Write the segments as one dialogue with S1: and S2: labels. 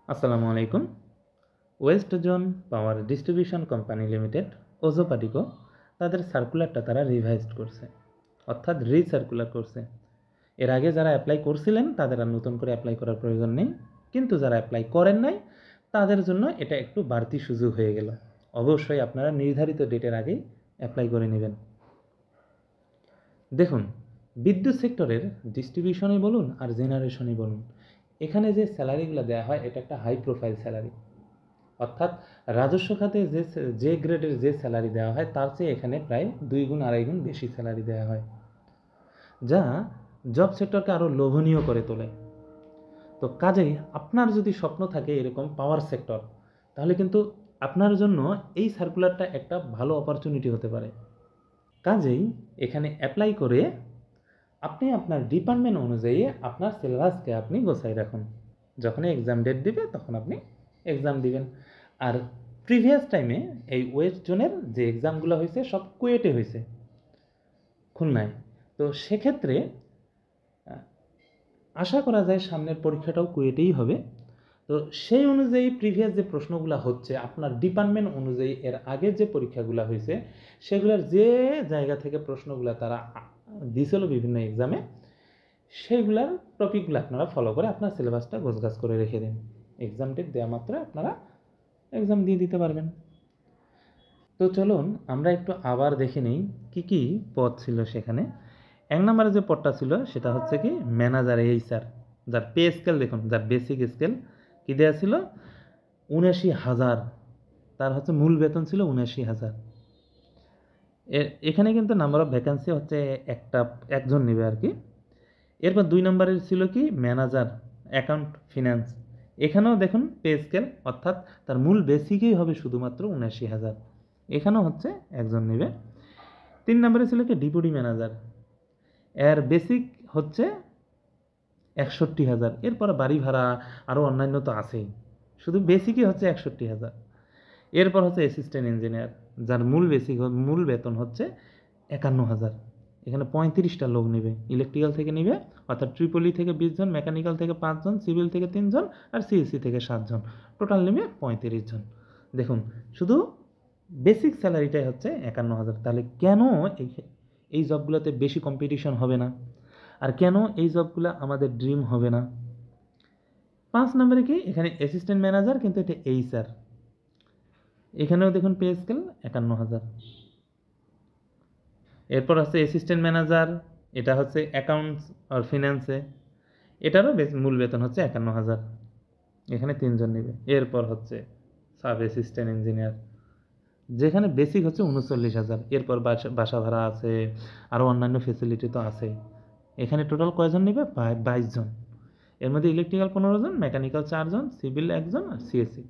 S1: আসসালামু আলাইকুম। West zone power distribution company limited ওজোপাটিকো তাদের সার্কুলারটা তারা রিভাইজড করছে, অর্থাৎ রিসার্কুলার করছে। এর আগে যারা অ্যাপ্লাই করছিলেন তাদের আর নতুন করে অ্যাপ্লাই করার প্রয়োজন নেই, কিন্তু যারা অ্যাপ্লাই করেন নাই তাদের জন্য এটা একটু বাড়তি সুযোগ হয়ে গেল। অবশ্যই আপনারা নির্ধারিত ডেটের আগেই অ্যাপ্লাই করে নেবেন। দেখুন, বিদ্যুৎ সেক্টরের ডিস্ট্রিবিউশনই বলুন আর জেনারেশনই বলুন, এখানে যে স্যালারিগুলো দেওয়া হয় এটা একটা হাই প্রোফাইল স্যালারি। অর্থাৎ রাজস্ব খাতে যে গ্রেডের যে স্যালারি দেওয়া হয় তার চেয়ে এখানে প্রায় 2 গুণ 2.5 গুণ বেশি স্যালারি দেওয়া হয়, যা জব সেক্টরকে আরও লোভনীয় করে তোলে। তো কাজেই আপনার যদি স্বপ্ন থাকে এরকম পাওয়ার সেক্টর, তাহলে কিন্তু আপনার জন্য এই সার্কুলারটা একটা ভালো অপরচুনিটি হতে পারে। কাজেই এখানে অ্যাপ্লাই করে আপনি আপনার ডিপার্টমেন্ট অনুযায়ী আপনার সিলেবাসকে আপনি গোছাই রাখুন। যখনই এক্সাম ডেট দিবে তখন আপনি এক্সাম দিবেন। আর প্রিভিয়াস টাইমে এই ওয়েস্ট জোনের যে এক্সামগুলো হয়েছে সব কুয়েটে হয়েছে, খুলনায়। তো সেক্ষেত্রে আশা করা যায় সামনের পরীক্ষাটাও কুয়েটেই হবে। তো সেই অনুযায়ী প্রিভিয়াস যে প্রশ্নগুলো হচ্ছে আপনার ডিপার্টমেন্ট অনুযায়ী এর আগের যে পরীক্ষাগুলো হয়েছে সেগুলোর যে জায়গা থেকে প্রশ্নগুলো তারা দিয়েছিল বিভিন্ন এক্সামে, সেইগুলার টপিকগুলো আপনারা ফলো করে আপনার সিলেবাসটা গোছগাছ করে রেখে দিন। এক্সাম ডেট দেওয়া মাত্র আপনারা এক্সাম দিয়ে দিতে পারবেন। তো চলুন আমরা একটু আবার দেখে নিই কী কী পদ ছিল সেখানে। 1 নম্বরে যে পদটা ছিল সেটা হচ্ছে কি ম্যানেজার এইচআর, যার পে স্কেল দেখুন, যার বেসিক স্কেল কী দেওয়া ছিল 79,000, তার হচ্ছে মূল বেতন ছিল 79,000। এখানে কিন্তু নাম্বার অফ ভ্যাকেন্সি হচ্ছে একজন নেবে আর কি। এরপর 2 নম্বরের ছিল কি ম্যানেজার অ্যাকাউন্ট ফিন্যান্স, এখানেও দেখুন পে স্কেল, অর্থাৎ তার মূল বেসিকই হবে শুধুমাত্র 79,000, এখানেও হচ্ছে একজন নেবে। 3 নম্বরে ছিল কি ডেপুটি ম্যানেজার, এর বেসিক হচ্ছে 61,000। এরপর বাড়ি ভাড়া আরও অন্যান্য তো আছেই, শুধু বেসিকই হচ্ছে 61,000। এরপর হচ্ছে অ্যাসিস্ট্যান্ট ইঞ্জিনিয়ার, যার মূল বেতন হচ্ছে 51,000। এখানে 35টা লোক নেবে, ইলেকট্রিক্যাল থেকে নেবে, অর্থাৎ ট্রিপলি থেকে 20 জন, মেকানিক্যাল থেকে 5 জন, সিভিল থেকে 3 জন আর সিএসসি থেকে 7 জন, টোটাল নেবে 35 জন। দেখুন, শুধু বেসিক স্যালারিটাই হচ্ছে 51,000। তাহলে কেন এই জবগুলোতে বেশি কম্পিটিশন হবে না, আর কেন এই জবগুলো আমাদের ড্রিম হবে না? 5 নম্বরে কি এখানে অ্যাসিস্ট্যান্ট ম্যানেজার, কিন্তু এটা এইচআর, এখানেও দেখুন পে স্কেল 51,000। এরপর হচ্ছে অ্যাসিস্ট্যান্ট ম্যানেজার, এটা হচ্ছে অ্যাকাউন্টস আর ফিন্যান্সে, এটারও মূল বেতন হচ্ছে 51,000, এখানে 3 জন নেবে। এরপর হচ্ছে সাব অ্যাসিস্ট্যান্ট ইঞ্জিনিয়ার, যেখানে বেসিক হচ্ছে 39,000। এরপর বাসা ভাড়া আছে, আরও অন্যান্য ফেসিলিটি তো আছেই। এখানে টোটাল কয়জন নেবে 22 জন, এর মধ্যে ইলেকট্রিক্যাল 15 জন, মেকানিক্যাল 4 জন, সিভিল 1 জন আর সিএসসি।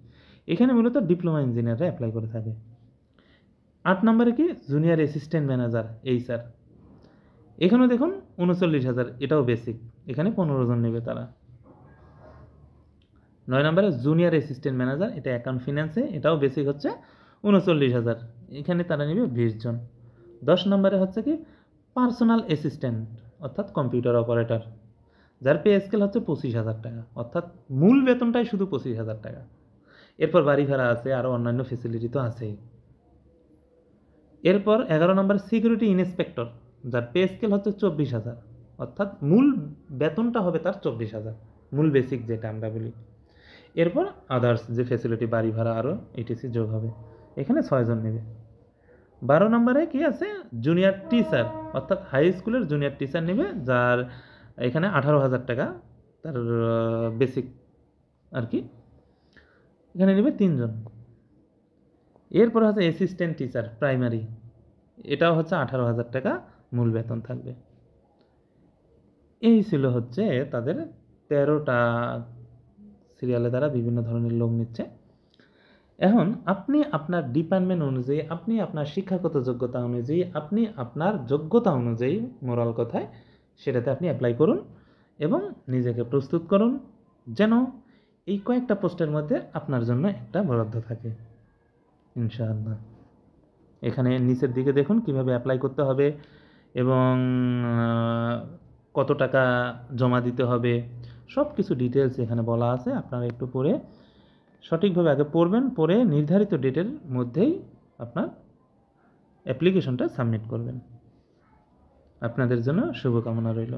S1: এখানে মূলত ডিপ্লোমা ইঞ্জিনিয়াররা অ্যাপ্লাই করে থাকে। 8 নম্বরে কি জুনিয়র অ্যাসিস্ট্যান্ট ম্যানেজার এইচআর, এখানেও দেখুন 39,000, এটাও বেসিক, এখানে 15 জন নেবে তারা। 9 নম্বরে জুনিয়র অ্যাসিস্ট্যান্ট ম্যানেজার, এটা অ্যাকাউন্ট ফিন্যান্সে, এটাও বেসিক হচ্ছে 39,000, এখানে তারা নেবে 20 জন। 10 নম্বরে হচ্ছে কি পার্সোনাল অ্যাসিস্ট্যান্ট, অর্থাৎ কম্পিউটার অপারেটর, যার পে স্কেল হচ্ছে 25,000 টাকা, অর্থাৎ মূল বেতনটাই শুধু 25,000 টাকা। এরপর বাড়ি ভাড়া আছে, আরও অন্যান্য ফেসিলিটি তো আছেই। এরপর 11 নম্বর সিকিউরিটি ইন্সপেক্টর, যার পে স্কেল হচ্ছে 24,000, অর্থাৎ মূল বেতনটা হবে তার 24,000, মূল বেসিক যেটা আমরা বলি। এরপর আদার্স যে ফেসিলিটি বাড়ি ভাড়া আরও ইটিসি যোগ হবে, এখানে 6 জন নেবে। 12 নম্বরে কি আছে জুনিয়র টিচার, অর্থাৎ হাই স্কুলের জুনিয়র টিচার নেবে, যার এখানে 18,000 টাকা তার বেসিক আর কি, এখানে নেবে 3 জন। এরপর হচ্ছে অ্যাসিস্ট্যান্ট টিচার প্রাইমারি, এটাও হচ্ছে 18,000 টাকা মূল বেতন থাকবে। এই ছিল হচ্ছে তাদের 13টা সিরিয়ালে তারা বিভিন্ন ধরনের লোক নিচ্ছে। এখন আপনি আপনার ডিপার্টমেন্ট অনুযায়ী, আপনি আপনার শিক্ষাগত যোগ্যতা অনুযায়ী, আপনি আপনার যোগ্যতা অনুযায়ী, মোরাল কথায় সেটাতে আপনি অ্যাপ্লাই করুন এবং নিজেকে প্রস্তুত করুন যেন এই কয়েকটা পোস্টের মধ্যে আপনার জন্য একটা বরাদ্দ থাকে ইনশাআল্লাহ। এখানে নিচের দিকে দেখুন কিভাবে অ্যাপ্লাই করতে হবে এবং কত টাকা জমা দিতে হবে, সব কিছু ডিটেলস এখানে বলা আছে, আপনারা একটু পড়ে সঠিকভাবে আগে পড়বেন, পড়ে নির্ধারিত ডেটের মধ্যেই আপনার অ্যাপ্লিকেশনটা সাবমিট করবেন। আপনাদের জন্য শুভকামনা রইল।